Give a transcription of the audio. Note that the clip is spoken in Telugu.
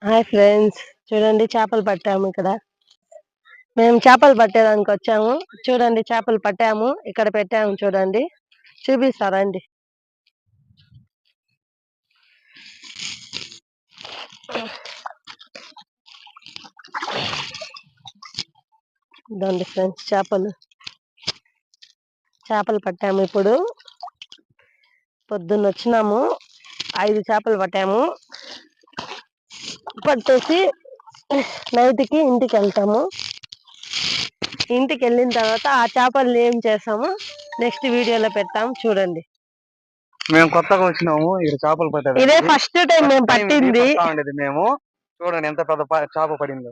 హాయ్ ఫ్రెండ్స్, చూడండి చేపలు పట్టాము ఇక్కడ. మేము చేపలు పట్టేదానికి వచ్చాము. చూడండి చేపలు పట్టాము, ఇక్కడ పెట్టాము చూడండి. చూపిస్తారండి. ఇదండి ఫ్రెండ్స్ చేపలు పట్టాము. ఇప్పుడు పొద్దున్న వచ్చినాము, 5 చేపలు పట్టాము. పట్టేసి నైట్కి ఇంటికి వెళ్తాము. ఇంటికి వెళ్ళిన తర్వాత ఆ చేపలు ఏం చేస్తాము నెక్స్ట్ వీడియోలో పెడతాము చూడండి. మేము కొత్తగా వచ్చినాము ఇక్కడ చేపలు పట్టాము. ఇదే ఫస్ట్ టైం మేము పట్టింది. మేము చూడండి ఎంత పెద్ద చేప పడిందో.